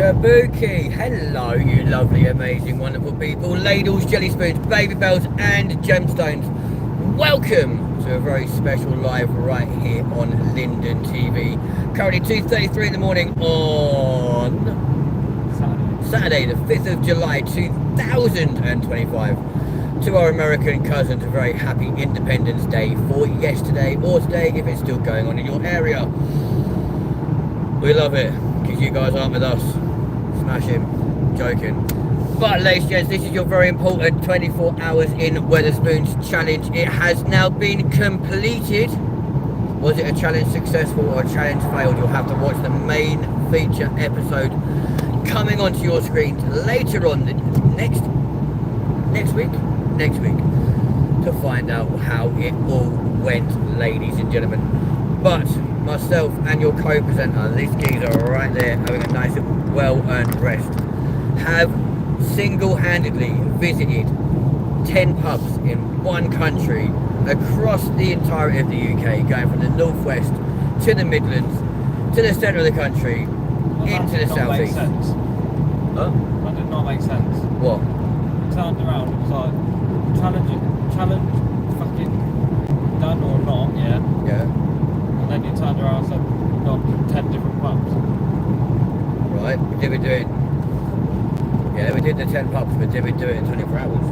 Kabuki, hello you lovely, amazing, wonderful people, ladles, jelly spoons, baby bells and gemstones. Welcome to a very special live right here on LindenTV. Currently 2:33 in the morning on Saturday the 5th of July 2025. To our American cousins, a very happy Independence Day for yesterday or today if it's still going on in your area. We love it because you guys aren't with us. Smash him. Joking. But ladies and gents, this is your very important 24 hours in Wetherspoons challenge. It has now been completed. Was it a challenge successful or a challenge failed? You'll have to watch the main feature episode coming onto your screens later on next week to find out how it all went, ladies and gentlemen. But myself and your co-presenter, these geezers are right there having a nice well-earned rest, have single-handedly visited 10 pubs in one country across the entirety of the UK, going from the northwest to the Midlands to the centre of the country, into the southeast. Huh? That did not make sense. What? Turned around, it was like challenge fucking done or not, yeah. And then you turned around and said we've got 10 different pubs. Right, we did the 10 pubs, but did we do it in 24 hours?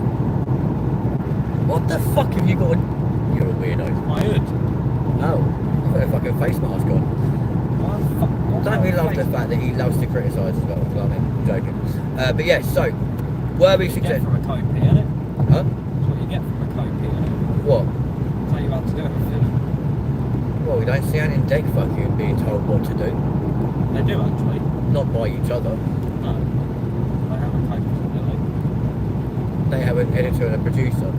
What the fuck have you got on? You're a weirdo. My hood. Oh, I've got a fucking face mask on. Don't we love the fact that he loves to criticise as well? I'm joking. But yeah, so were we successful? From a copy, innit? Huh? That's what you get from a copy, innit? What? Tell you how to do everything. Well, we don't see anything deck fucking being told what to do. They do actually. Not by each other. No. They have a copy, don't they? They have an editor and a producer.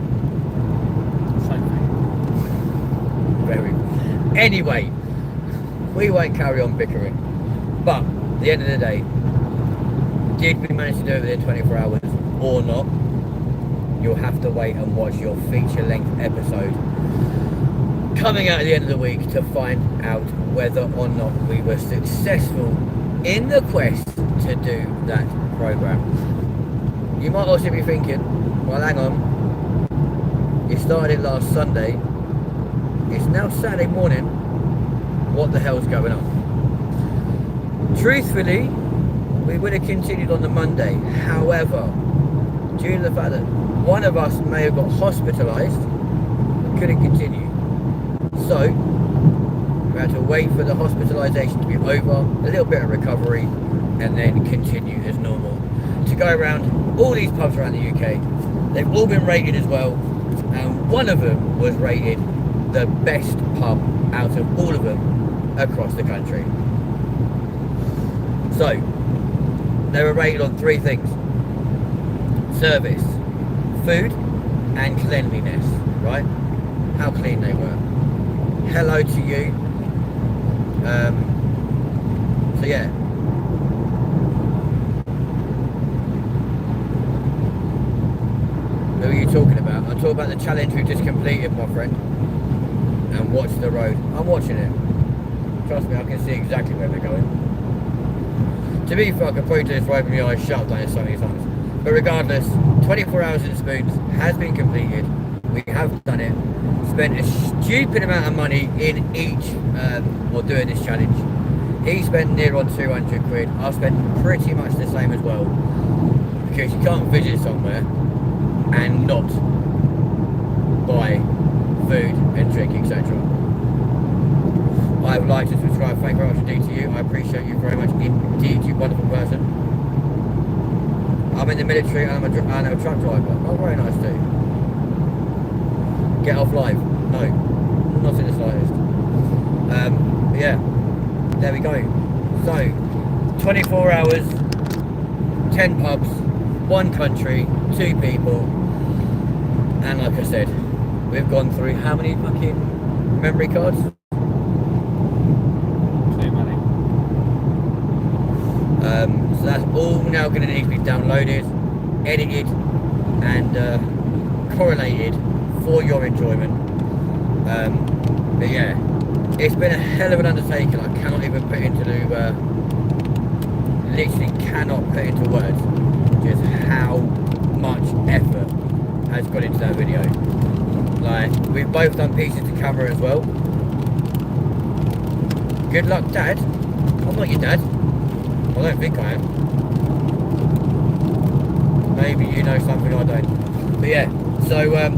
Same thing. Very. Anyway, we won't carry on bickering. But at the end of the day, did we manage to do it within 24 hours or not? You'll have to wait and watch your feature-length episode coming out at the end of the week to find out whether or not we were successful in the quest to do that program. You might also be thinking, well, hang on, you started it last Sunday, it's now Saturday morning, what the hell's going on? Truthfully, we would have continued on the Monday. However, due to the fact that one of us may have got hospitalised, we couldn't continue. So, we had to wait for the hospitalisation to be over, a little bit of recovery, and then continue as normal. To go around all these pubs around the UK, they've all been rated as well, and one of them was rated the best pub out of all of them across the country. So, they were rated on 3 things: service, food, and cleanliness, right? How clean they were. Hello to you. So yeah. Who are you talking about? I'm talking about the challenge we just completed, my friend. And watch the road. I'm watching it. Trust me, I can see exactly where they're going. To be fair, I can probably do this right with my eyes shut, done it so many times. But regardless, 24 hours in Spoons has been completed. We have done it. Spent a stupid amount of money in each, or doing this challenge. He spent near on 200 quid. I spent pretty much the same as well. Because you can't visit somewhere and not buy food and drink, etc. I would like to subscribe. Thank you very much indeed to you. I appreciate you very much indeed, you wonderful person. I'm in the military and I'm a truck driver. Oh, very nice too. Get off live? No, not in the slightest. Yeah, there we go. So, 24 hours, 10 pubs, 1 country, 2 people, and like I said, we've gone through how many fucking memory cards? Too many. So that's all now going to need to be downloaded, edited, and correlated for your enjoyment. But yeah, it's been a hell of an undertaking. I cannot even put into literally cannot put into words just how much effort has gone into that video. Like, we've both done pieces to camera as well. Good luck, Dad. I'm not your dad. I don't think I am. Maybe you know something I don't. But yeah, so a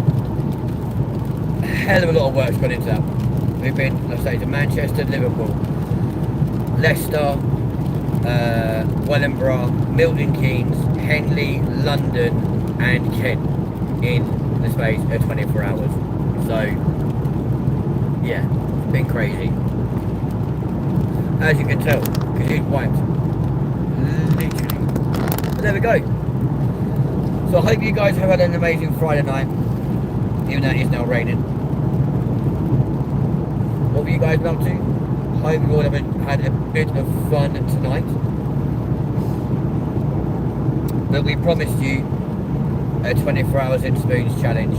hell of a lot of work's gone into that. We've been, like I say, to Manchester, Liverpool, Leicester, Wellingborough, Milton Keynes, Henley, London and Kent in the space of 24 hours. So yeah, it's been crazy. As you can tell, because he's wiped. Literally. But there we go. So I hope you guys have had an amazing Friday night, even though it is now raining. What have you guys been up to? Hope you all have had a bit of fun tonight. But we promised you a 24 hours in spoons challenge.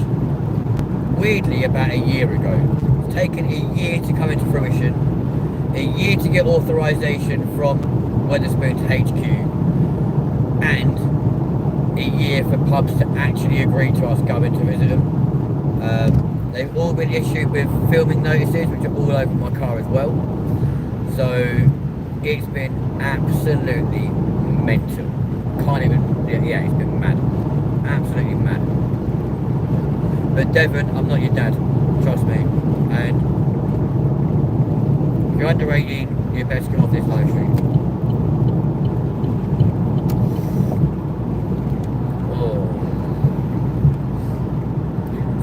Weirdly, about a year ago. It's taken a year to come into fruition. A year to get authorization from Wetherspoons HQ. And a year for pubs to actually agree to us coming to visit them. They've all been issued with filming notices, which are all over my car as well. So it's been absolutely mental. Can't even, yeah, it's been mad. Absolutely mad. But Devon, I'm not your dad, trust me. And if you're under 18, you best get off this live stream.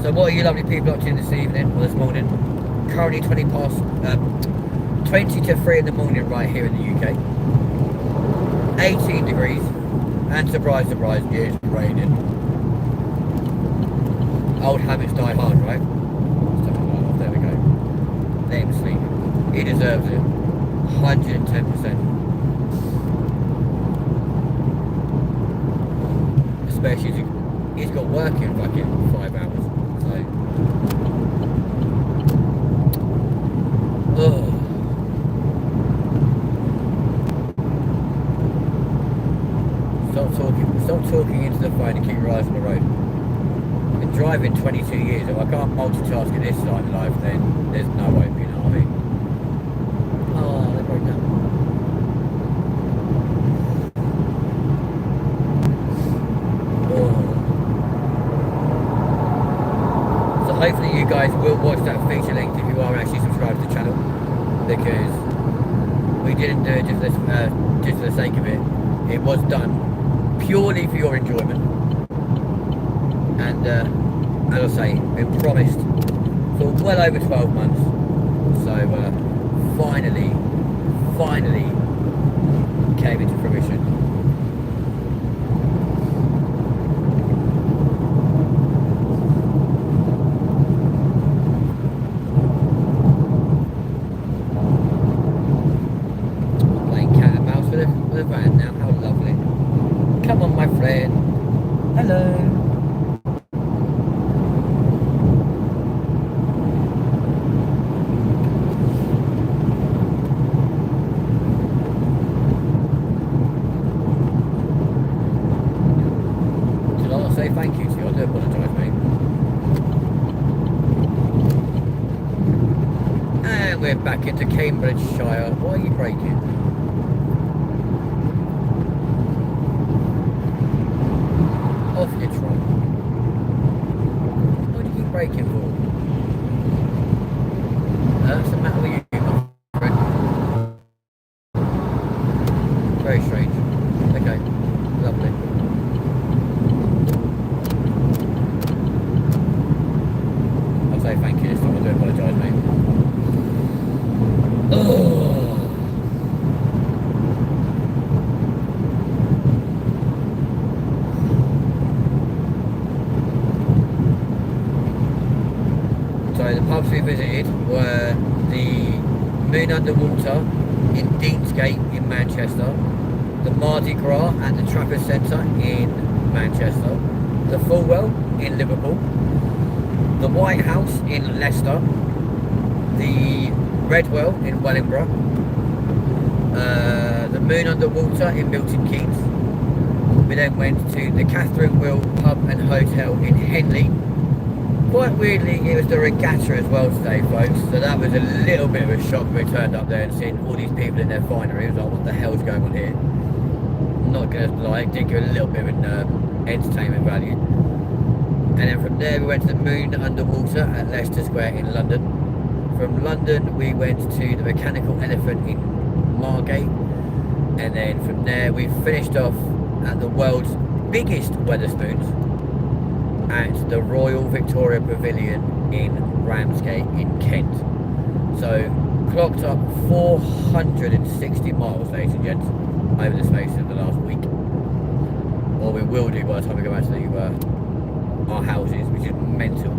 So what are you lovely people up to this evening or this morning? Currently 20 to 3 in the morning right here in the UK. 18 degrees and surprise, surprise, it's raining. Old habits die hard, right? There we go. Let him sleep. He deserves it. 110%. Especially as he's got work in fucking 5 hours. Oh. Stop talking into the phone and keep your eyes on the road. I've been driving 22 years. If I can't multitask at this side of life, then there's no hope, you know what I mean? Oh, they broke down. So hopefully you guys will watch that feature length if you are actually subscribed to the channel, because we didn't do it just for the sake of it. It was done purely for your enjoyment, and as I say, been promised for well over 12 months. So finally came into fruition. Playing cat and mouse with a van now. How lovely. Come on, my friend. Hello. Did I not say thank you to you? I do apologise, mate. And we're back into Cambridgeshire. Why are you braking? Off your trunk. What do you keep braking for? What's the matter with you, my friend? Very strange. Okay, lovely. I'll say thank you this time. I do apologise, mate. Oh. So the pubs we visited were the Moon Underwater in Deansgate in Manchester, the Mardi Gras at the Trafford Centre in Manchester, the Fulwell in Liverpool, the White House in Leicester, the Redwell in Wellingborough, the Moon Underwater in Milton Keynes. We then went to the Catherine Will Pub and Hotel in Henley. Quite weirdly, it was the regatta as well today, folks, so that was a little bit of a shock when we turned up there and seeing all these people in their finery. It was like, what the hell's going on here? I'm not going to lie, it did give a little bit of an entertainment value. And then from there we went to the Moon Underwater at Leicester Square in London. From London we went to the Mechanical Elephant in Margate. And then from there we finished off at the world's biggest Wetherspoons at the Royal Victoria Pavilion in Ramsgate in Kent. So clocked up 460 miles, ladies and gents, over the space of the last week. Or we will do by the time we go back to our houses, which is mental.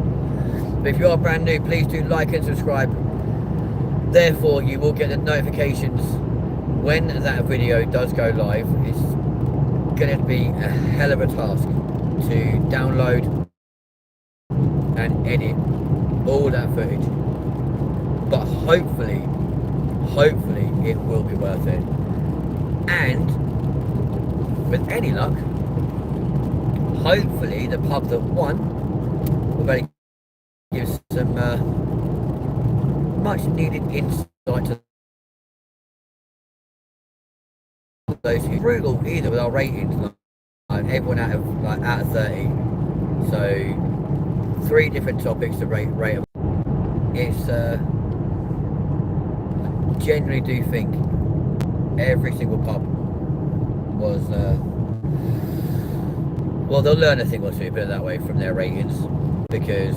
But if you are brand new, please do like and subscribe. Therefore you will get the notifications when that video does go live. It's going to be a hell of a task to download and edit all that footage, but hopefully it will be worth it. And with any luck, hopefully the pub that won will be able to give some much needed insight to those who brutal either with our ratings, like everyone out of 30. So 3 different topics to rate them. It's I genuinely do think every single pub was well, they'll learn a thing or two, put it that way, from their ratings, because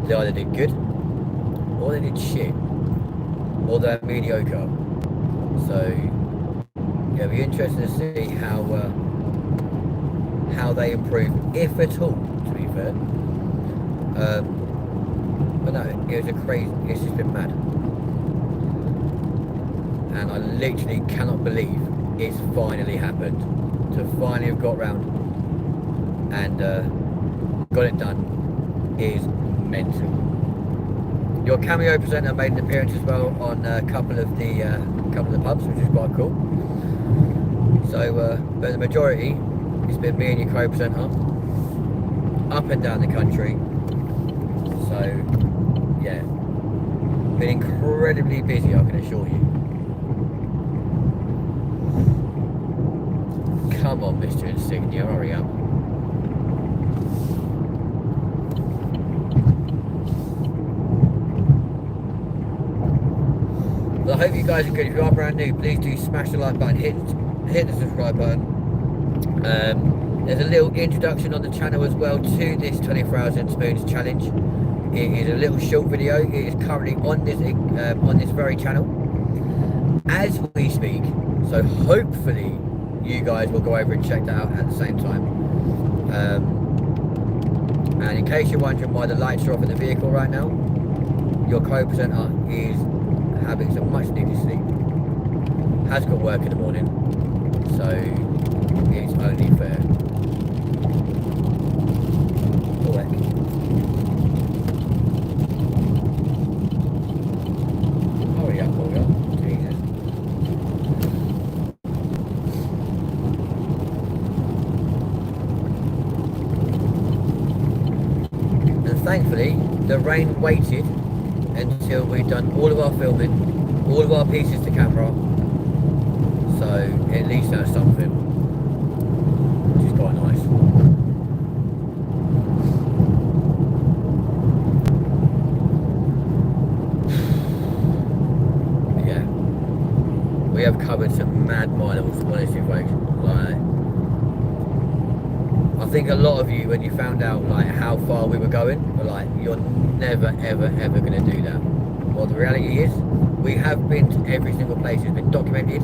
they either did good or they did shit or they're mediocre. So yeah, it'll be interesting to see how they improve, if at all, to be fair. But no, it was a crazy, it's just been mad. And I literally cannot believe it's finally happened. To finally have got round and got it done is mental. Your cameo presenter made an appearance as well on a couple of the pubs, which is quite cool. So, but the majority, it's been me and your co-presenter up and down the country. So yeah, been incredibly busy, I can assure you. Come on, Mr. Insignia, hurry up. Well, I hope you guys are good. If you are brand new, please do smash the like button, hit the subscribe button. There's a little introduction on the channel as well to this 24 hours and spoons challenge. It is a little short video. It is currently on this very channel as we speak. So hopefully you guys will go over and check that out at the same time. And in case you're wondering why the lights are off in the vehicle right now, your co-presenter is having some much needed sleep. Has got work in the morning, so it's only fair. Hurry up, Jesus. And thankfully, the rain waited until we'd done all of our filming, all of our pieces to camera. So at least that's something, which is quite nice. Yeah, we have covered some mad miles, honestly, folks. Like, I think a lot of you, when you found out like how far we were going, were like, you're never ever going to do that. Well, the reality is we have been to every single place. It's been documented,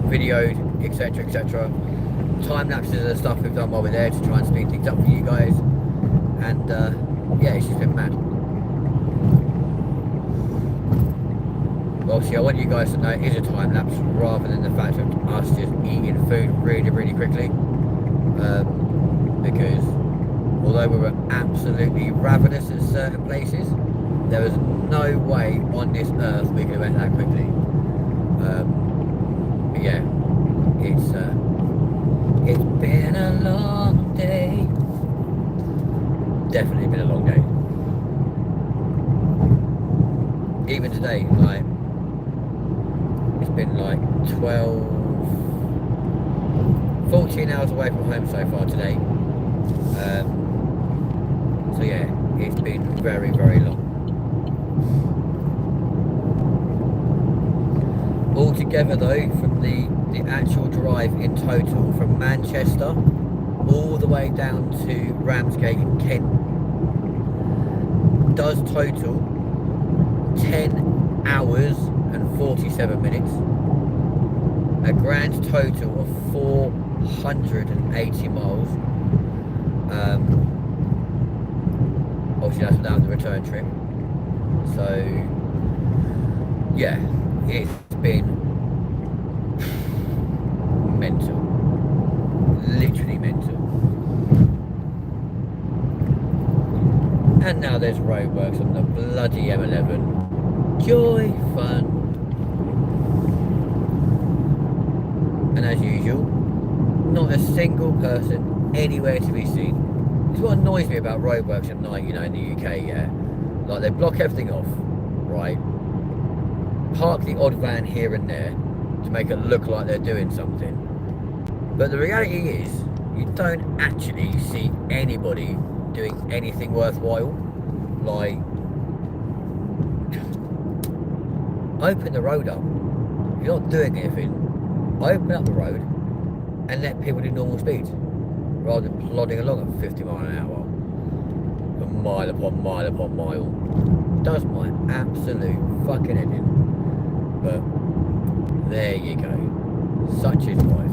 videoed, etc, etc. Time lapses and stuff we've done while we're there to try and speed things up for you guys. And yeah, it's just been mad. Well, obviously I want you guys to know it is a time lapse rather than the fact of us just eating food really quickly, because although we were absolutely ravenous at certain places, there was no way on this earth we could have went that quickly. 14 hours away from home so far today. So yeah, it's been very, very long. Altogether though, from the actual drive in total from Manchester all the way down to Ramsgate in Kent does total 10 hours and 47 minutes. A grand total of 480 miles. Obviously that's without the return trip. So yeah, it's been mental. Literally mental. And now there's roadworks on the bloody M11. Joy, fun. And as usual, not a single person anywhere to be seen. It's what annoys me about roadworks at night, you know, in the UK, yeah. Like, they block everything off, right? Park the odd van here and there to make it look like they're doing something. But the reality is, you don't actually see anybody doing anything worthwhile. Like, open the road up. If you're not doing anything, open up the road and let people do normal speeds rather than plodding along at 50 miles an hour, a mile upon mile upon mile. Does my absolute fucking head in. But there you go. Such is life.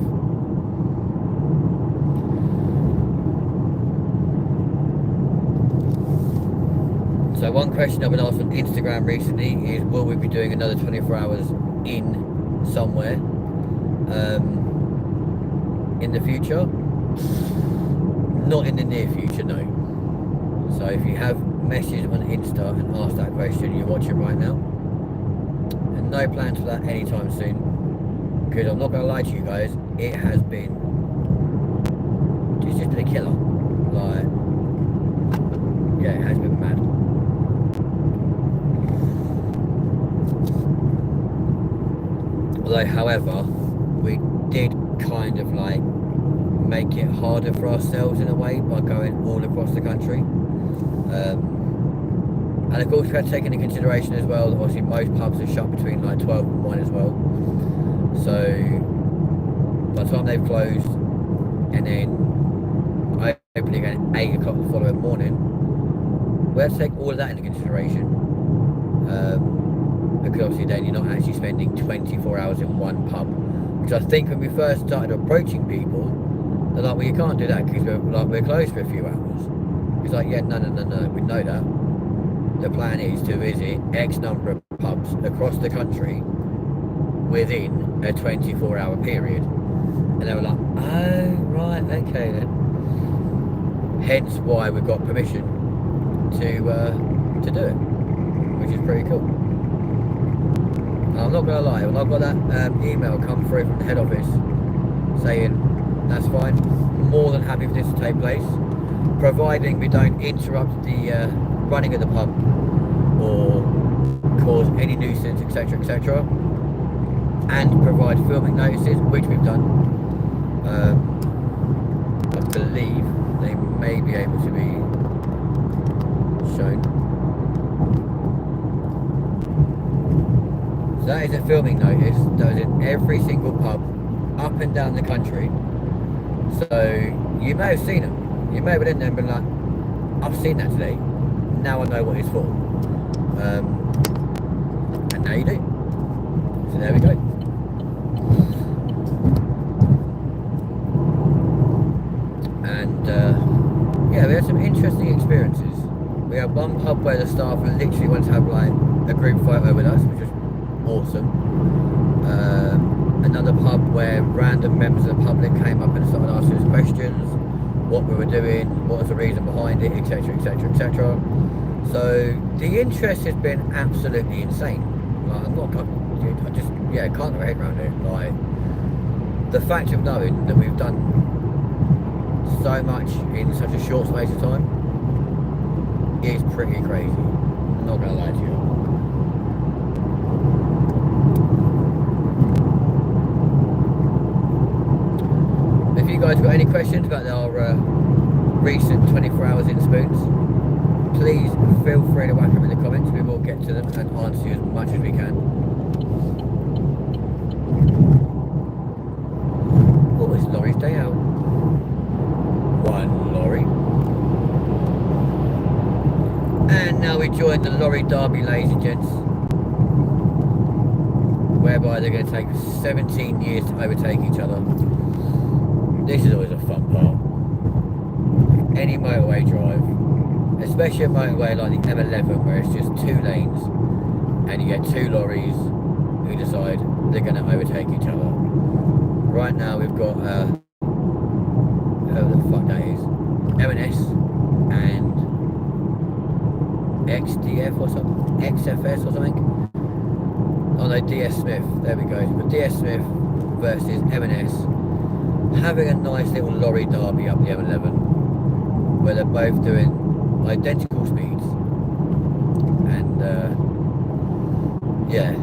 So one question I've been asked on Instagram recently is, will we be doing another 24 hours in somewhere in the future? Not in the near future, no. So if you have messaged on Insta and asked that question, you're watching right now. And no plans for that anytime soon. Because I'm not going to lie to you guys, it has been, it's just been a killer. Like, yeah, it has been mad. Although, however, we did kind of like make it harder for ourselves in a way by going all across the country. And of course we had to take into consideration as well that obviously most pubs are shut between like 12 and 1 as well. So by the time they've closed and then opening at 8 o'clock the following morning, we had to take all of that into consideration. Because obviously then you're not actually spending 24 hours in one pub. Which I think when we first started approaching people, they're like, well, you can't do that because we're closed for a few hours. It's like, yeah, no, we know that. The plan is to visit X number of pubs across the country within a 24-hour period. And they were like, oh, right, okay then. Hence why we've got permission to do it, which is pretty cool. I'm not going to lie, when I got that email come through from the head office saying that's fine, more than happy for this to take place, providing we don't interrupt the running of the pub or cause any nuisance, etc, etc, and provide filming notices, which we've done. I believe they may be able to be shown. That is a filming notice that was in every single pub up and down the country. So you may have seen them. You may have been in there and been like, I've seen that today. Now I know what it's for. And now you do. So there we go. And yeah, we had some interesting experiences. We had one pub where the staff literally wanted to have like a group photo with us, which was awesome. Another pub where random members of the public came up and started asking us questions, what we were doing, what was the reason behind it, etc, etc, etc. So the interest has been absolutely insane. Like, I just can't get my head around it. Like, the fact of knowing that we've done so much in such a short space of time is pretty crazy. I'm not gonna lie to you. guys got any questions about our recent 24 hours in spoons, please feel free to whack them in the comments. We will get to them and answer you as much as we can. Oh, it's lorry's day out. One lorry. And now we join the lorry derby, ladies and gents, whereby they're going to take 17 years to overtake each other. This is always a fun part. Any motorway drive, especially a motorway like the M11 where it's just 2 lanes and you get 2 lorries who decide they're going to overtake each other. Right now we've got whoever the fuck that is, M&S and XDF or something, XFS or something. Oh no, DS Smith, there we go. But DS Smith versus M&S, having a nice little lorry derby up the M11 where they're both doing identical speeds, and yeah,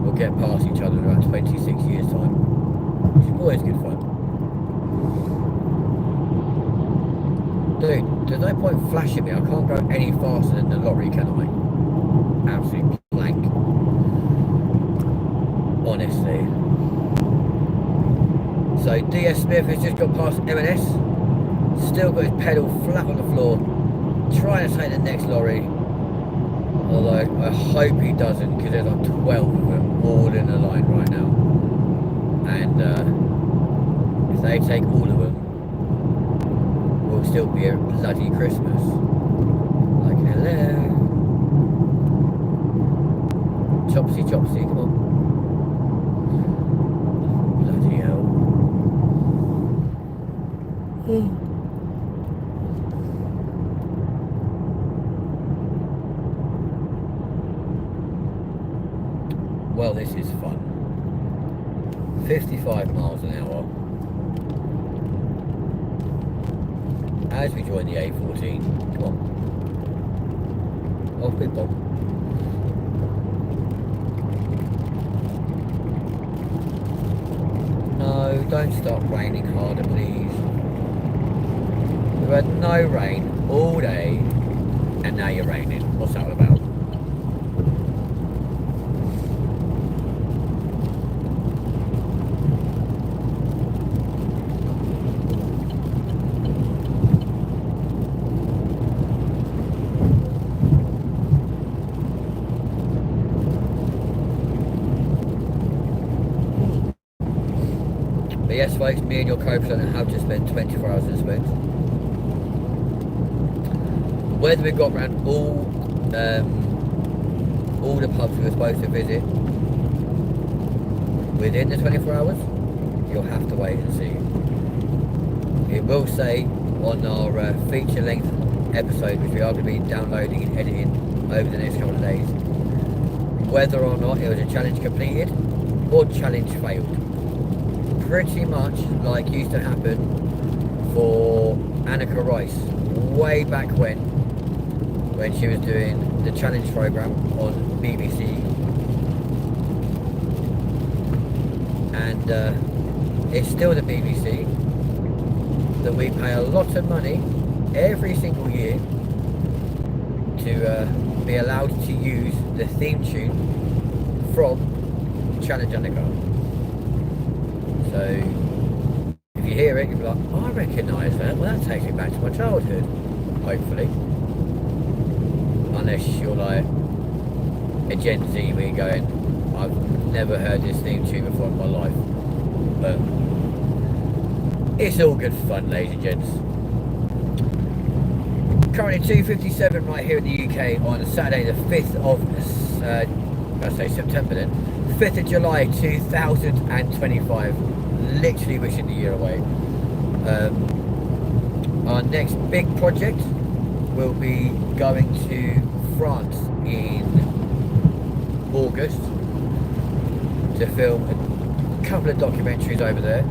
we'll get past each other in about 26 years time, which is always good fun. Dude, there's no point flashing me, I can't go any faster than the lorry, can I? Absolutely blank, honestly. So DS Smith has just got past M&S, still got his pedal flat on the floor, trying to take the next lorry, although I hope he doesn't, because there's like 12 of them all in a line right now, and if they take all of them, we'll still be at bloody Christmas. Like, hello. Chopsy, chopsy, come on. Bloody hell. Well, this is fun. 55 miles an hour. As we join the A14. Come on. Off we pop. No, don't stop raining harder, please. We've had no rain all day, and now you're raining. What's that all about? But yes, folks, me and your co-presenter have just spent 24 hours in the spoons. Whether we got around all the pubs we were supposed to visit within the 24 hours, you'll have to wait and see. It will say on our feature-length episode, which we are going to be downloading and editing over the next couple of days, whether or not it was a challenge completed or challenge failed. Pretty much like used to happen for Annika Rice way back when she was doing the challenge program on BBC, and it's still the BBC that we pay a lot of money every single year to be allowed to use the theme tune from Challenge Annika. So if you hear it, you'll be like, oh, I recognise that. Well, that takes me back to my childhood, hopefully. Unless you're like a Gen Z where you're going, I've never heard this theme tune before in my life. But it's all good fun, ladies and gents. Currently 2:57 right here in the UK on Saturday the 5th of September then. 5th of July 2025. Literally wishing the year away. Our next big project will be going to France in August to film a couple of documentaries over there,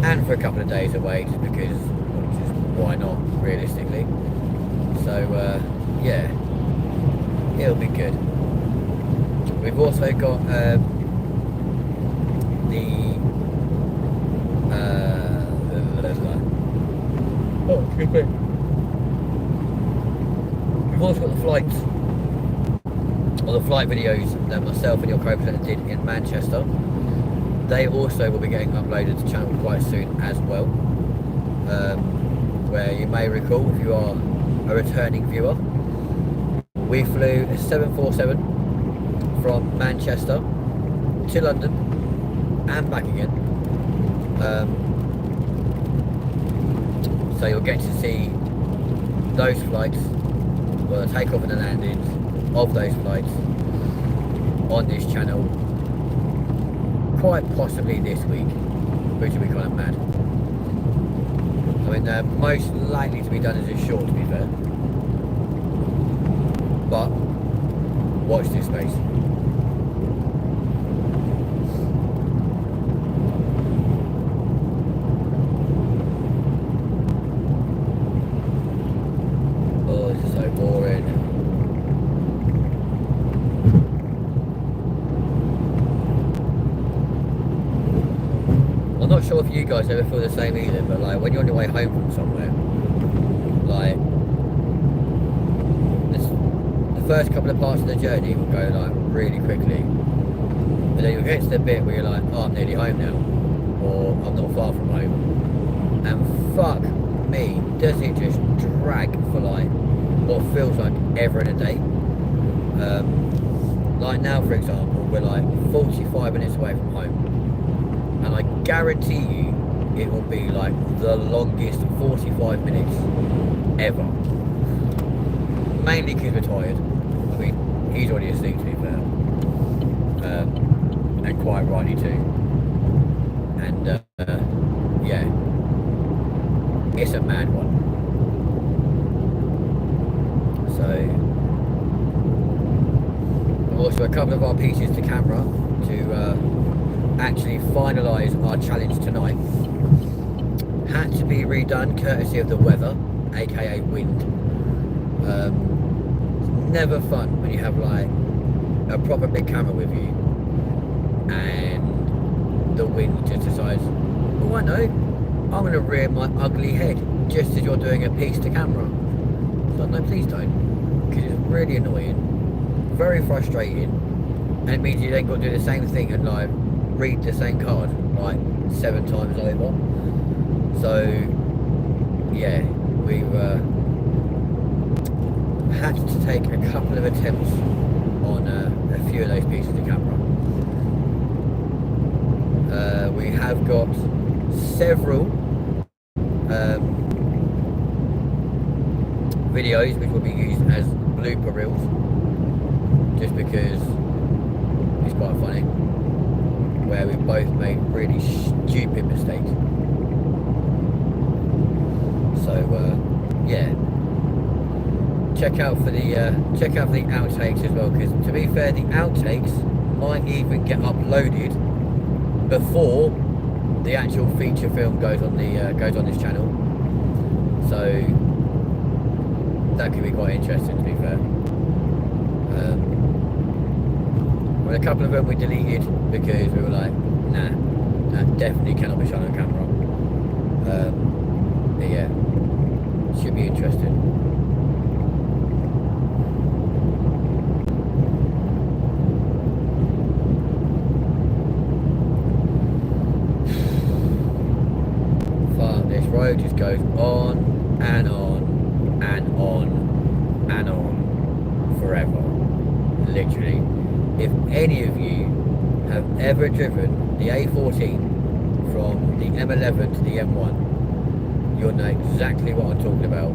and for a couple of days away, just because, just why not, realistically. So yeah, it'll be good. We've also got the Oh, excuse me. We've also got the flights, or the flight videos that myself and your co-presenter did in Manchester. They also will be getting uploaded to the channel quite soon as well. Where you may recall, if you are a returning viewer, we flew a 747 from Manchester to London and back again. So you'll get to see those flights, well, the takeoff and the landings of those flights on this channel quite possibly this week, which will be kind of mad. I mean, they're most likely to be done as a short, to be fair. But watch this space. Oh, this is so boring. I'm not sure if you guys ever feel the same either, but like when you're on your way home from somewhere, like the first couple of parts of the journey will go like really quickly, but then you'll get to the bit where you're like, oh, I'm nearly home now, or I'm not far from home, and fuck me, does it just drag for like what feels like ever in a day. Like now, for example, we're like 45 minutes away from home, and I guarantee you it will be like the longest 45 minutes ever. Mainly because we're tired. I mean, he's already asleep, to be fair, and quite rightly too. And yeah, it's a mad one. So also a couple of our pieces to camera to actually finalise our challenge tonight. Had to be redone courtesy of the weather, aka wind. It's never fun when you have like a proper big camera with you and the wind just decides, oh, I know, I'm going to rear my ugly head just as you're doing a piece to camera. So no, please don't, because it's really annoying, very frustrating, and it means you then got to do the same thing and like read the same card like 7 times over. So yeah, we've had to take a couple of attempts on a few of those pieces of camera. We have got several videos which will be used as blooper reels, just because it's quite funny, where we both made really stupid mistakes. So yeah, check out for the outtakes as well, because to be fair, the outtakes might even get uploaded before the actual feature film goes on this channel. So that could be quite interesting, to be fair. Well, a couple of them we deleted because we were like, nah, that definitely cannot be shown on camera. But yeah, should be interesting. Fuck, this road just goes on and on and on and on forever. Literally. If any of you have ever driven the A14 from the M11 to the M1, you'll know exactly what I'm talking about,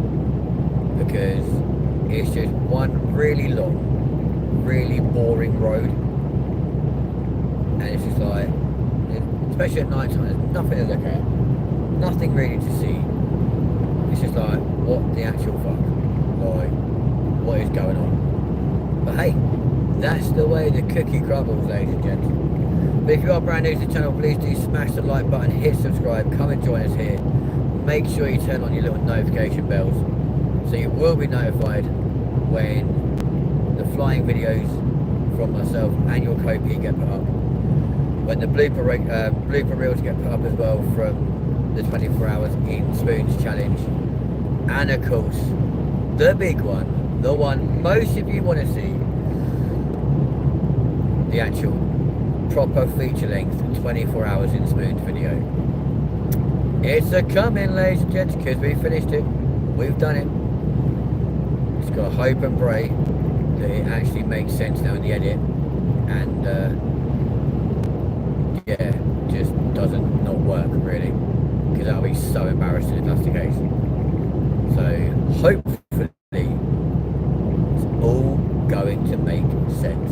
because it's just one really long, really boring road, and it's just like, especially at night time, there's nothing to look at, nothing really to see. It's just like, what the actual fuck, like, what is going on? But hey, that's the way the cookie crumbles, ladies and gents. But if you are brand new to the channel, please do smash the like button, hit subscribe, come and join us here. Make sure you turn on your little notification bells, so you will be notified when the flying videos from myself and your co-P get put up. When the blooper reels get put up as well from the 24 hours in spoons challenge, and of course the big one, the one most of you want to see, the actual proper feature length 24 hours in spoons video. It's a coming, ladies and gents, because we finished it, we've done it. Just got to hope and pray that it actually makes sense now in the edit, and yeah, just doesn't not work really, because that'll be so embarrassing if that's the case. So hopefully it's all going to make sense.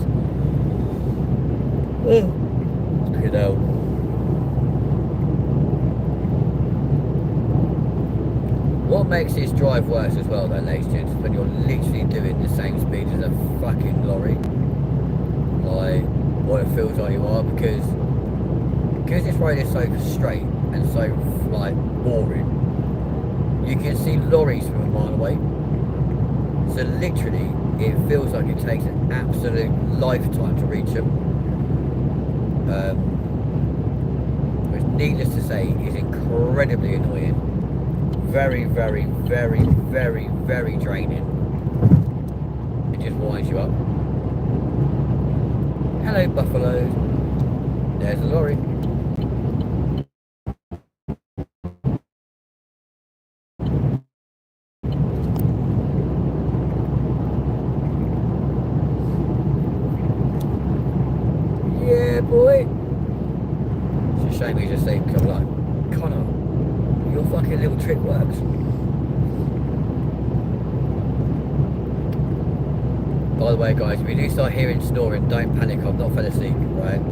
You know, what makes this drive worse as well though, ladies and gents, is when you're literally doing the same speed as a fucking lorry, like what it feels like you are, because this road is so straight and so like boring, you can see lorries from a mile away. So literally it feels like it takes an absolute lifetime to reach them, which needless to say is incredibly annoying, very very very very very draining. It just winds you up. Hello buffaloes, there's a lorry. Yeah, boy. It's a shame he's just saying, come like, Connor, your fucking little trick works. By the way, guys, if you do start hearing snoring, don't panic. I've not fell asleep, right?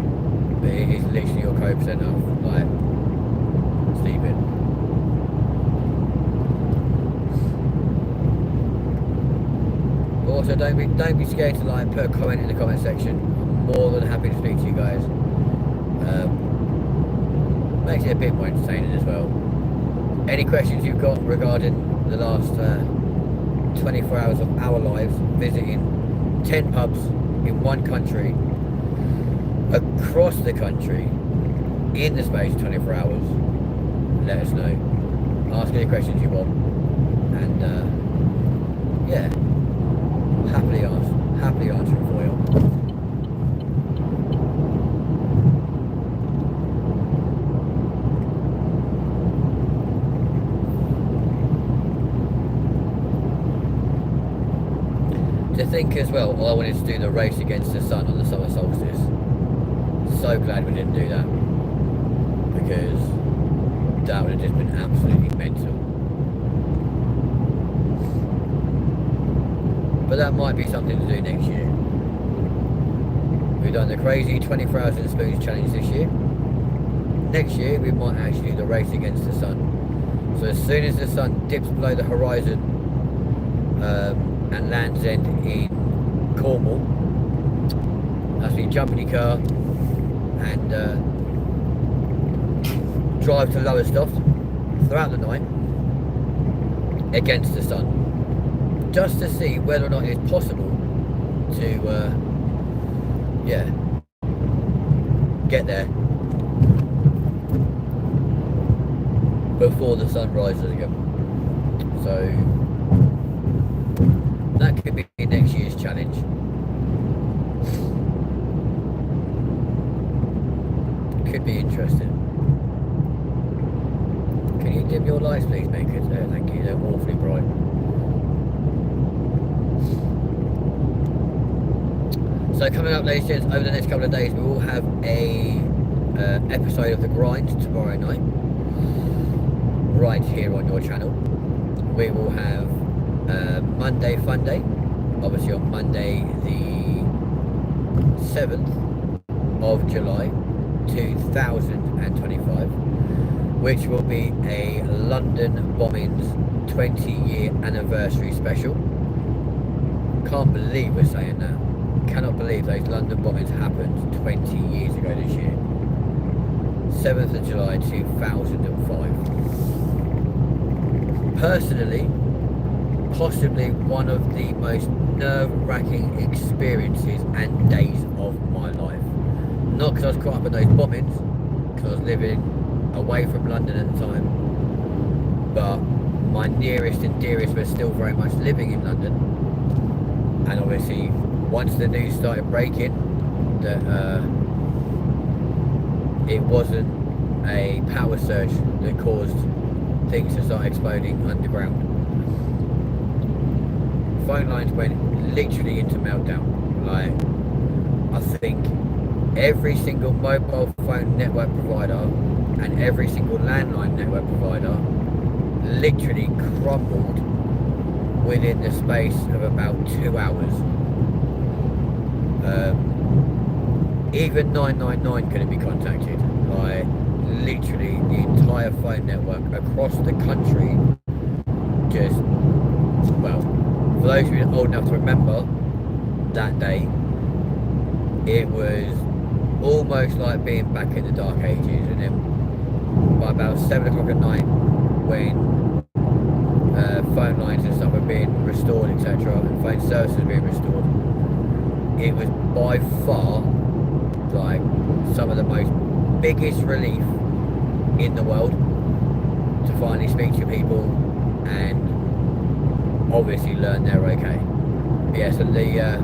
But it is literally your co% of like sleeping. Also, don't be scared to like put a comment in the comment section. I'm more than happy to speak to you guys. Makes it a bit more entertaining as well. Any questions you've got regarding the last 24 hours of our lives, visiting 10 pubs in one country, across the country, in the space of 24 hours, let us know. Ask any questions you want, and yeah, happily answer it for you. To think as well, I wanted to do the race against the sun on the summer solstice. So glad we didn't do that, because that would have just been absolutely mental. But that might be something to do next year. We've done the crazy 24 hours in spoons challenge this year. Next year we might actually do the race against the sun. So as soon as the sun dips below the horizon and Land's End in Cornwall, that's when you jump in your car and drive to Lowestoft throughout the night against the sun, just to see whether or not it's possible to yeah, get there before the sun rises again. So that could be next year's challenge. Could be interesting. Can you dim your lights please, makers? Oh, thank you, they're awfully bright. So coming up, ladies and gents, over the next couple of days we will have a episode of The Grind tomorrow night, right here on your channel. We will have Monday Fun Day, obviously on Monday the 7th of July 2025, which will be a London bombings 20-year anniversary special. Can't believe we're saying that. Cannot believe those London bombings happened 20 years ago this year. 7th of July 2005. Personally, possibly one of the most nerve-wracking experiences and days of my life. Not because I was caught up in those bombings, because I was living away from London at the time, but my nearest and dearest were still very much living in London. And obviously, once the news started breaking that it wasn't a power surge that caused things to start exploding underground, phone lines went literally into meltdown. Like, I think every single mobile phone network provider and every single landline network provider literally crumbled within the space of about 2 hours. Even 999 couldn't be contacted. Like, literally the entire phone network across the country just, well, for those of you old enough to remember that day, it was almost like being back in the dark ages. And then by about 7 o'clock at night, when phone lines and stuff were being restored, etc., and phone services were being restored, it was by far like some of the most biggest relief in the world to finally speak to people and obviously learn they're okay. But yeah, so the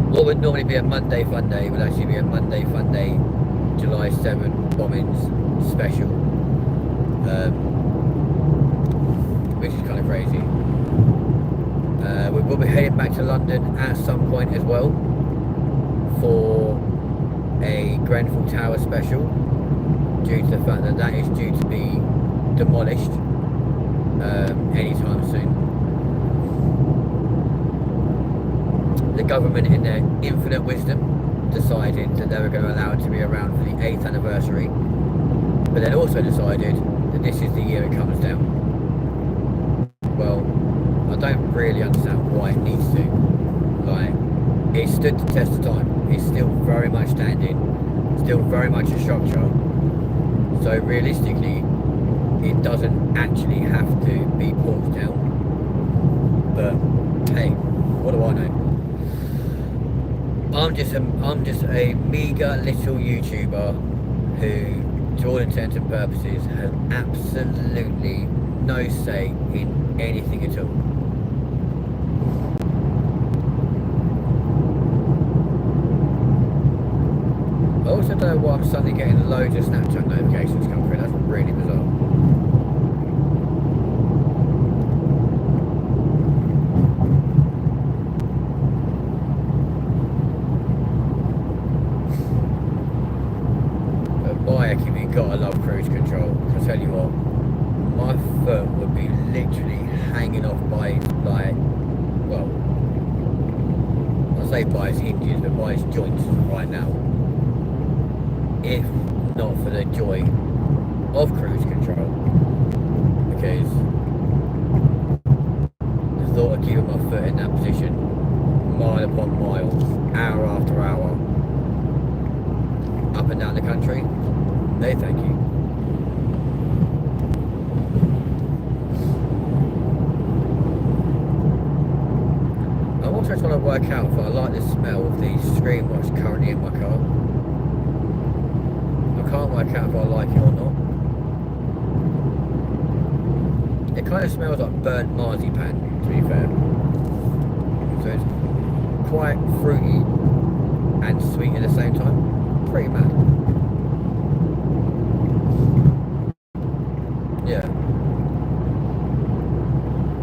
what would normally be a Monday Fun Day would actually be a Monday Fun Day July 7 bombings special, which is kind of crazy. We will be heading back to London at some point as well for a Grenfell Tower special, due to the fact that that is due to be demolished anytime soon. The government, in their infinite wisdom, decided that they were going to allow it to be around for the 8th anniversary, but then also decided that this is the year it comes down. Well, I don't really understand why it needs to. Like, it stood the test of time. It's still very much standing, still very much a structure. So realistically, it doesn't actually have to be pulled down. But hey, what do I know? I'm just a meager little YouTuber who, to all intents and purposes, has absolutely no say in anything at all. I also don't know why I'm suddenly getting loads of Snapchat notifications come through. That's really bizarre. But boy, you gotta love cruise control. I tell you what, my foot would be literally hanging off by, like, well, I say by its hinges, but by its joints right now, if not for the joy of cruise control, because the thought of keeping my foot in that position mile upon mile, hour after hour, up and down the country, no thank you. I'm also trying to work out if I like the smell of the screen wash currently in my car. I can't work out if I like it or not. It kind of smells like burnt marzipan, to be fair. So it's quite fruity and sweet at the same time. Pretty mad. Yeah.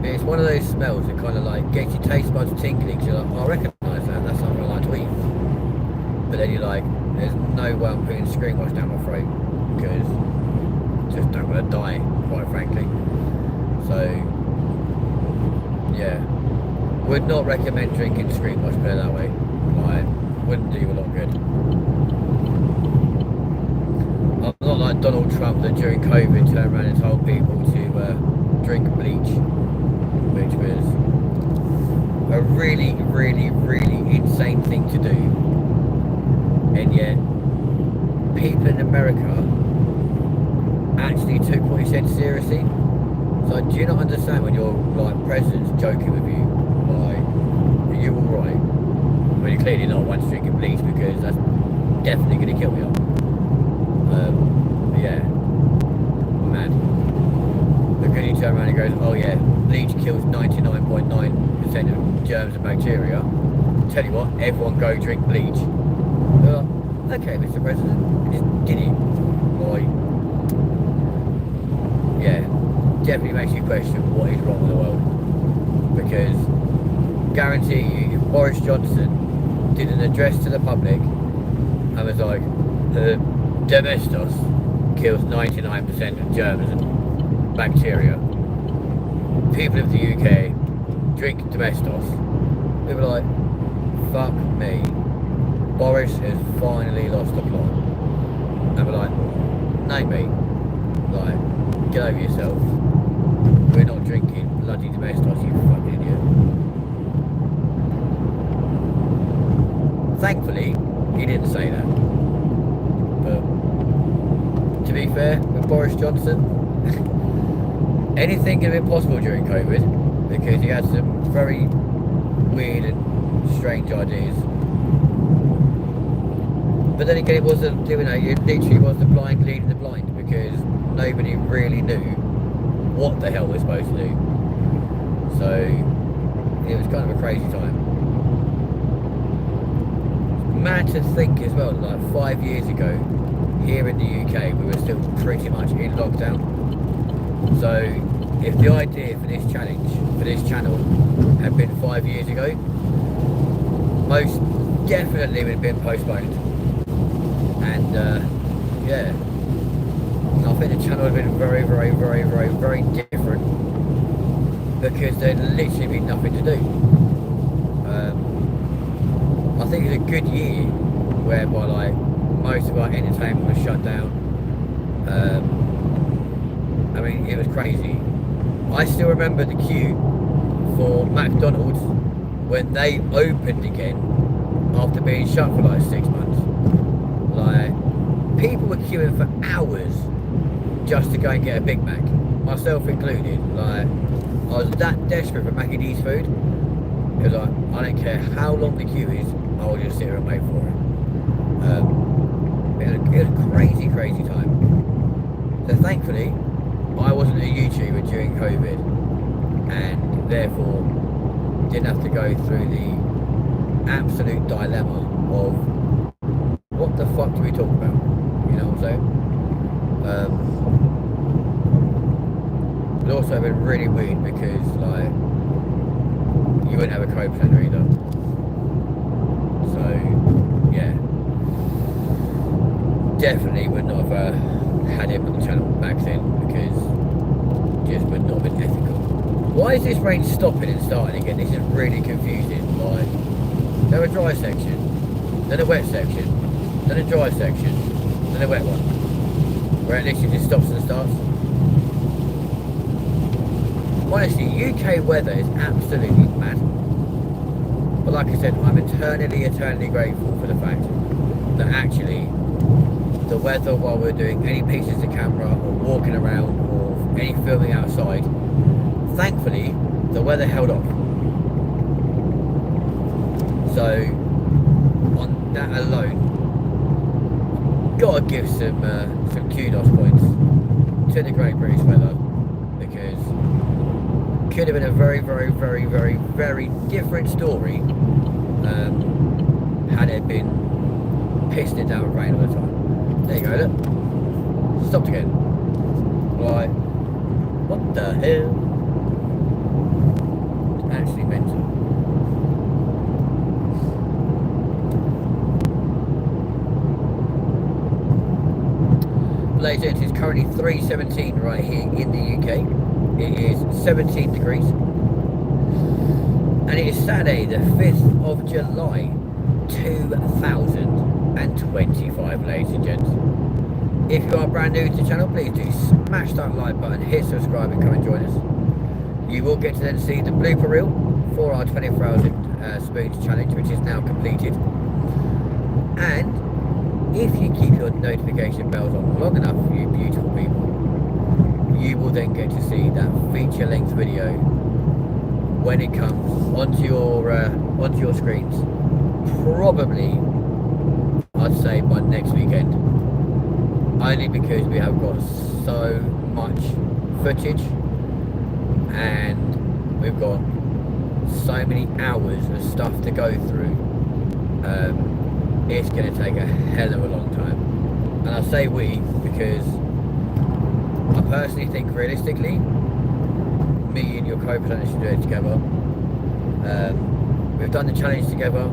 It's one of those smells that kind of like gets your taste buds tingling. You're like, oh, I recognise that. That's something I like to eat. But then you're like, there's no way I'm putting screen wash down my throat because I just don't want to die, quite frankly. So, yeah, would not recommend drinking screen wash, put it that way. Like, wouldn't do you a lot of good. I'm not like Donald Trump that during COVID turned around and told people to drink bleach, which was a really, really, really insane thing to do. And yet, people in America actually took what he said seriously. So do you not understand when your like president's joking with you, like, are you alright? Well, you're clearly not once drinking bleach because that's definitely going to kill you. Yeah, mad. Because he turned around and goes, oh yeah, bleach kills 99.9% of germs and bacteria. Tell you what, everyone go drink bleach. Okay, Mr. President, just did it. Like, yeah, definitely makes you question what is wrong with the world. Because, guarantee you, if Boris Johnson did an address to the public and was like, domestos kills 99% of germs and bacteria. People of the UK drink domestos. We were like, fuck me. Boris has finally lost the plot. And we're like, no mate. Like, get over yourself. We're not drinking bloody domestos, you fucking idiot. Thankfully, he didn't say that. But to be fair, with Boris Johnson, anything could have been possible during COVID because he had some very weird and strange ideas. But then again, it wasn't, you know, it literally was the blind leading the blind because nobody really knew what the hell we're supposed to do. So it was kind of a crazy time. Mad to think as well, like 5 years ago, here in the UK, we were still pretty much in lockdown. So if the idea for this challenge, for this channel, had been 5 years ago, most definitely would have been postponed. And yeah, I think the channel would have been very, very, very, very, very different because there'd literally be nothing to do. I think it was a good year whereby like most of our entertainment was shut down. I mean, it was crazy. I still remember the queue for McDonald's when they opened again after being shut for like 6 months. Like, people were queuing for hours just to go and get a Big Mac, myself included. Like, I was that desperate for Mac and D's food. It was like, I don't care how long the queue is, I will just sit here and wait for it. It was a crazy, crazy time. So thankfully, I wasn't a YouTuber during COVID, and therefore didn't have to go through the absolute dilemma of what the fuck do we talk about? You know what I'm saying? But also been really weird because like you wouldn't have a co-presenter either. So yeah, definitely would not have had him on the channel back then because just would not have been ethical. Why is this rain stopping and starting again? This is really confusing. Like, there's a dry section, then a wet section, then a dry section, then a wet one, where it literally just stops and starts. Honestly, UK weather is absolutely mad. But like I said, I'm eternally grateful for the fact that actually the weather while we're doing any pieces of camera or walking around or any filming outside, thankfully the weather held off. So on that alone, gotta give some kudos points to the Great British weather because could have been a very, very, very, very, very different story had it been pissing it down with rain all the time. There you go, look. Stopped again. Like, what the hell? It's actually mental. Ladies and gents, it's currently 3:17 right here in the UK. It is 17 degrees. And it is Saturday, the 5th of July, 2025, ladies and gents. If you are brand new to the channel, please do smash that like button, hit subscribe and come and join us. You will get to then see the blooper reel for our 24 hours spoons challenge, which is now completed. And if you keep your notification bells on long enough, you beautiful people, you will then get to see that feature-length video when it comes onto your screens. Probably, I'd say by next weekend. Only because we have got so much footage, and we've got so many hours of stuff to go through. It's going to take a hell of a long time. And I say we because I personally think realistically, me and your co-presenter should do it together. We've done the challenge together.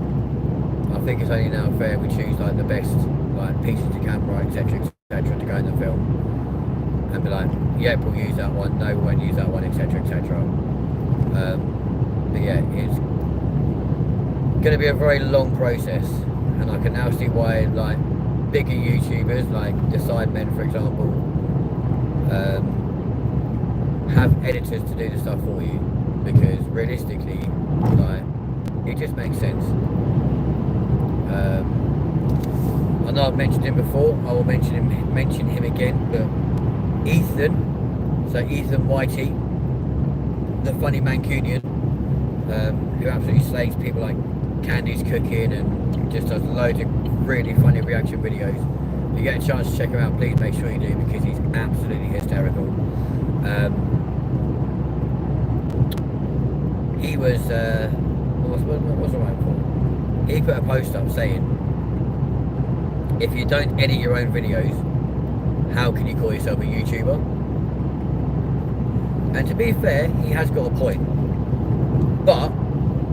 I think it's only now fair we choose like the best like pieces of camera, etc., etc., to go in the film, and be like, yeah, we'll use that one. No, we won't use that one, etc., etc. But yeah, it's going to be a very long process, and I can now see why like bigger YouTubers like the Sidemen, for example, have editors to do the stuff for you, because realistically, like, it just makes sense. I know I've mentioned him before, I will mention him again, but Ethan, so Ethan Whitey, the funny Mancunian, who absolutely slays people like Candy's Cooking and just does loads of really funny reaction videos. If you get a chance to check him out, please make sure you do, because he's absolutely hysterical. He was, what was I right for? He put a post up saying, if you don't edit your own videos, how can you call yourself a YouTuber? And to be fair, he has got a point. But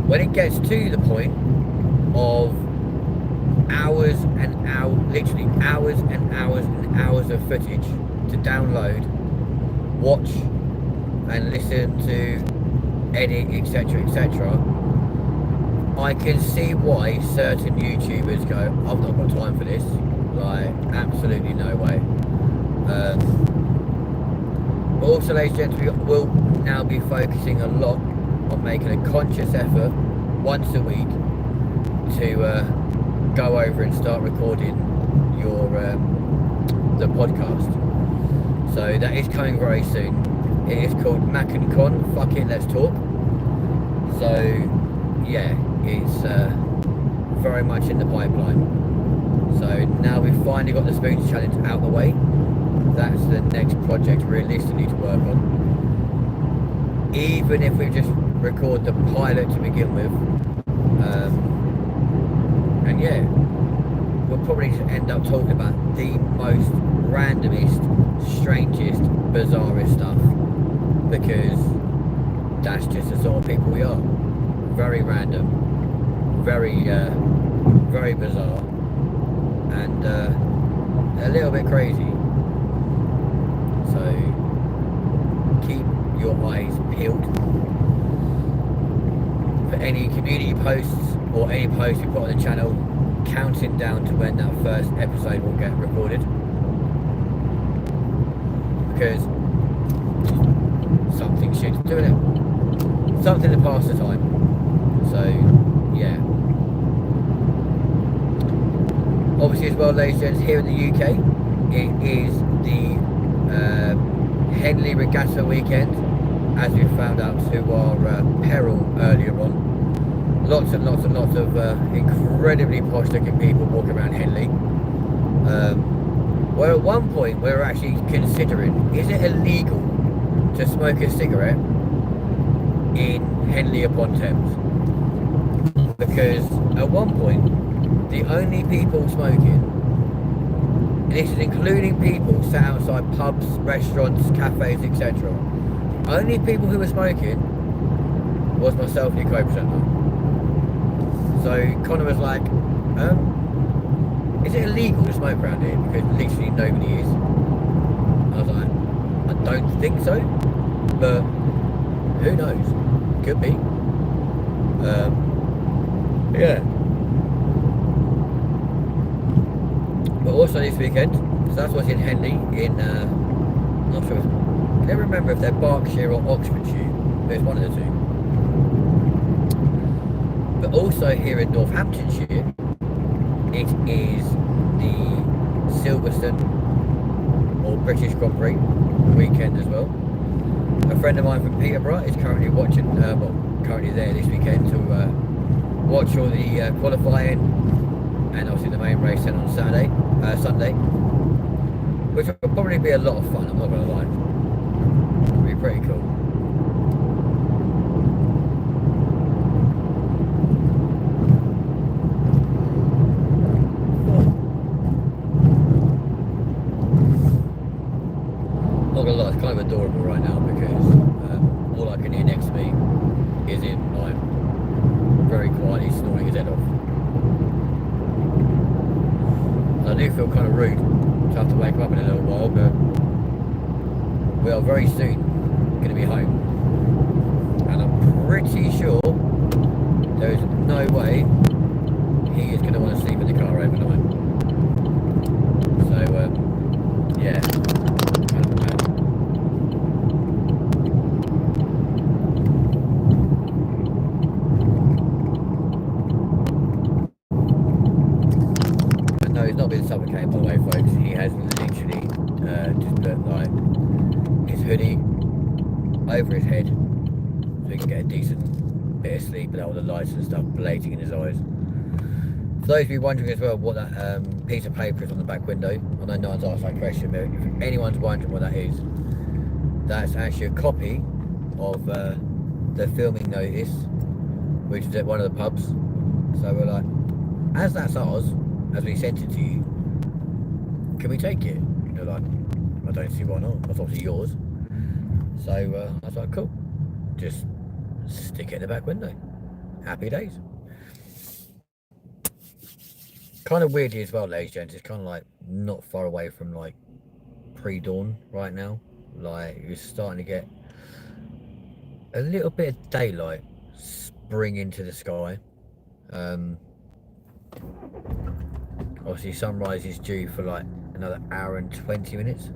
when it gets to the point of hours and hours, literally hours and hours and hours of footage to download, watch and listen to, edit, etc., etc., I can see why certain YouTubers go, I've not got time for this. Like, absolutely no way. But also, ladies and gentlemen, we'll now be focusing a lot on making a conscious effort once a week to go over and start recording your the podcast. So that is coming very soon. It is called Mac and Con. Fuck it, let's talk. So yeah, it's very much in the pipeline. So now we've finally got the Spoons Challenge out the way. That's the next project realistically to work on. Even if we just record the pilot to begin with, and yeah, we'll probably end up talking about the most randomest, strangest, bizarrest stuff, because that's just the sort of people we are. Very random, very bizarre, and a little bit crazy. So keep your eyes peeled for any community posts or any posts we put on the channel, counting down to when that first episode will get recorded, because something shit's doing it, something to pass the time. So yeah, obviously as well, ladies and gents, here in the UK it is the Henley Regatta weekend, as we found out to our peril earlier on. Lots and lots and lots of incredibly posh looking people walking around Henley. Where at one point we were actually considering, is it illegal to smoke a cigarette in Henley upon Thames? Because at one point the only people smoking, and this is including people sat outside pubs, restaurants, cafes, etc., only people who were smoking was myself and your co-presenter. So Connor was like, is it illegal to smoke around here? Because literally nobody is. I was like, I don't think so, but who knows? Could be. Yeah. But also this weekend, so that's what's in Henley, in not sure, I never remember if they're Berkshire or Oxfordshire, but it's one of the two. But also here in Northamptonshire, it is the Silverstone or British Grand Prix weekend as well. A friend of mine from Peterborough is currently watching, currently there this weekend to watch all the qualifying and obviously the main race then on Sunday. which will probably be a lot of fun, I'm not going to lie. It'll be pretty cool. Not gonna lie, it's kind of adorable right now because all I can hear next to me is him like very quietly snoring his head off. And I do feel kind of rude to have to wake him up in a little while, but we are very soon going to be home, and I'm pretty sure there is no way he is going to want to sleep in the car overnight. So yeah. He's not been suffocated, by the way, folks. He has literally just put like his hoodie over his head so he can get a decent bit of sleep without all the lights and stuff blazing in his eyes. For those of you wondering as well what that piece of paper is on the back window, I know no one's asked that question, but if anyone's wondering what that is, that's actually a copy of the filming notice, which is at one of the pubs. So we're like, as that's ours, as we sent it to you, can we take it? And they're like, I don't see why not. That's obviously yours. So I was like, cool. Just stick it in the back window. Happy days. Kind of weirdly as well, ladies and gents. It's kind of like not far away from like pre-dawn right now. Like you're starting to get a little bit of daylight spring into the sky. Obviously sunrise is due for like another hour and 20 minutes.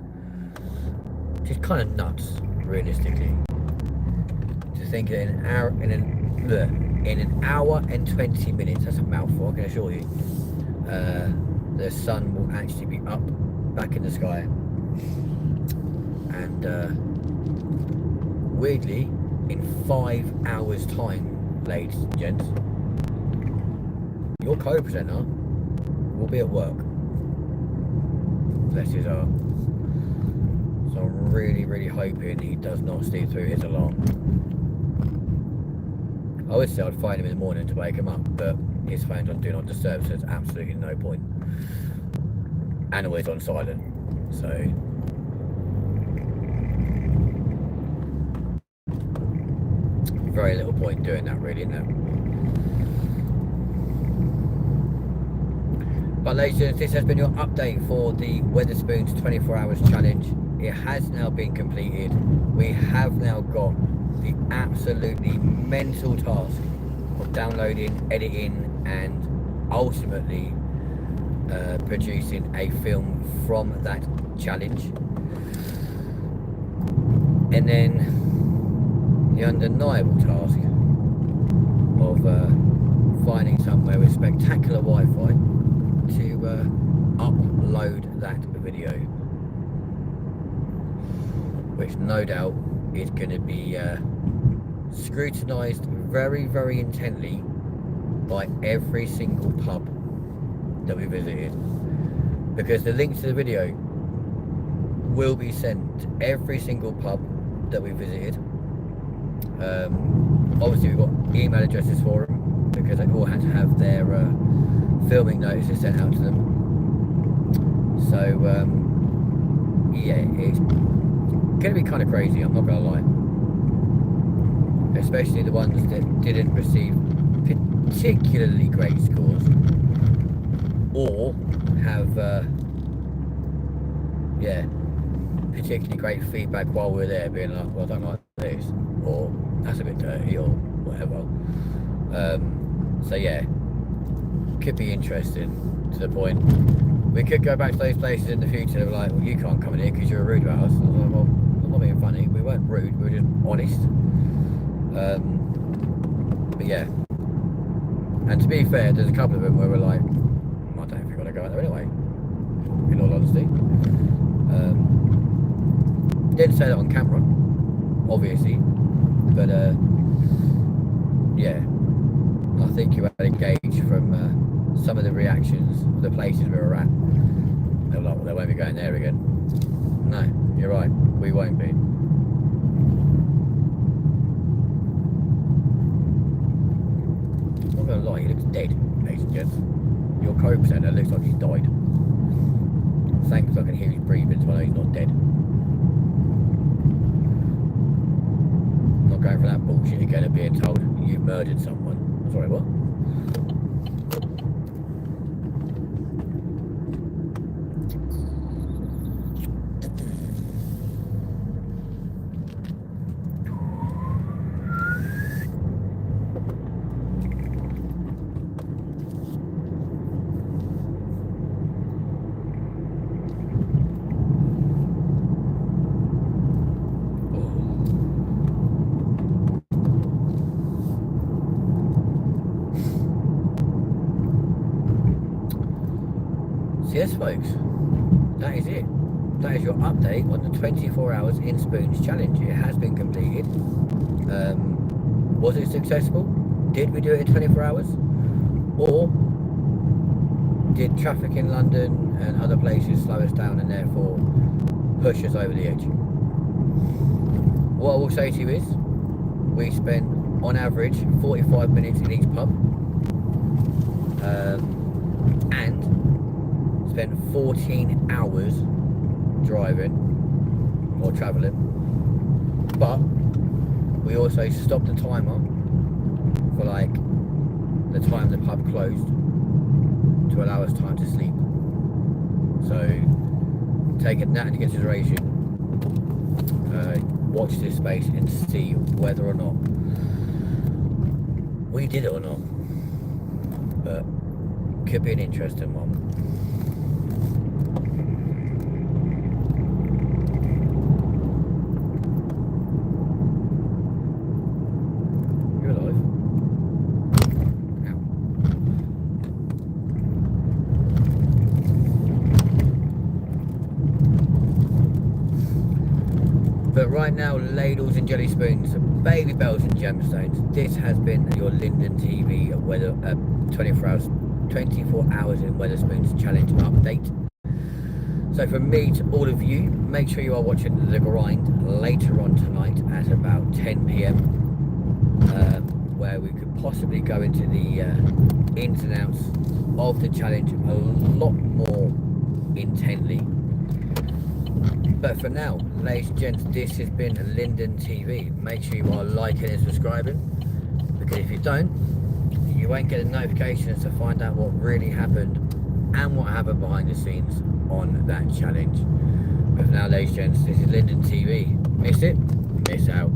Which is kind of nuts, realistically. To think that in an hour and 20 minutes, that's a mouthful, I can assure you, the sun will actually be up, back in the sky. And weirdly, in 5 hours time, ladies and gents, your co-presenter will be at work. Bless his heart. So I'm really, really hoping he does not sleep through his alarm. I would say I'd find him in the morning to wake him up, but his phone's on Do Not Disturb, so there's absolutely no point. And always on silent, so... very little point doing that, really, isn't there? But ladies and gentlemen, this has been your update for the Wetherspoons 24 hours challenge. It has now been completed. We have now got the absolutely mental task of downloading, editing and ultimately producing a film from that challenge. And then the undeniable task of finding somewhere with spectacular Wi-Fi to upload that video, which no doubt is going to be scrutinised very, very intently by every single pub that we visited, because the links to the video will be sent to every single pub that we visited. Obviously we've got email addresses for them because they all had to have their filming notices sent out to them. So yeah, it's gonna be kind of crazy, I'm not gonna lie, especially the ones that didn't receive particularly great scores or have yeah, particularly great feedback while we were there, being like, well, I don't like this, or that's a bit dirty, or whatever. So yeah, could be interesting to the point we could go back to those places in the future. They're like, well, you can't come in here because you're rude about us. I was like, well, I'm not being funny. We weren't rude. We were just honest. But yeah, and to be fair, there's a couple of them where we're like, I don't know if we're gonna go out there anyway. In all honesty, didn't say that on camera, obviously, but yeah, I think you had a gauge from some of the reactions of the places we were at. They were like, well, they won't be going there again. No, you're right. We won't be. I'm not gonna lie, he looks dead, ladies and gents. Your co-presenter looks like he's died. Thanks, I can hear his breathing, so I know he's not dead. Not going for that bullshit again of being told you murdered someone. Sorry, what? So yes, folks, that is it. That is your update on the 24 hours in Spoons challenge. It has been completed. Was it successful? Did we do it in 24 hours? Or did traffic in London and other places slow us down and therefore push us over the edge? What I will say to you is, we spent on average 45 minutes in each pub. And spent 14 hours driving or travelling, but we also stopped the timer for like the time the pub closed to allow us time to sleep. So taking that into consideration, watch this space and see whether or not we did it or not. But could be an interesting one. You're alive. Ow. But right now, ladles and jelly spoons, baby bells and gemstones. This has been your LindenTV weather 24 hours in Wetherspoons challenge update. So from me to all of you, make sure you are watching The Grind later on tonight at about 10 p.m, where we could possibly go into the ins and outs of the challenge a lot more intently. But for now, ladies and gents, this has been LindenTV. Make sure you are liking and subscribing, because if you don't, you won't get the notifications to find out what really happened and what happened behind the scenes on that challenge. But for now, ladies and gents, this is LindenTV. Miss it, miss out.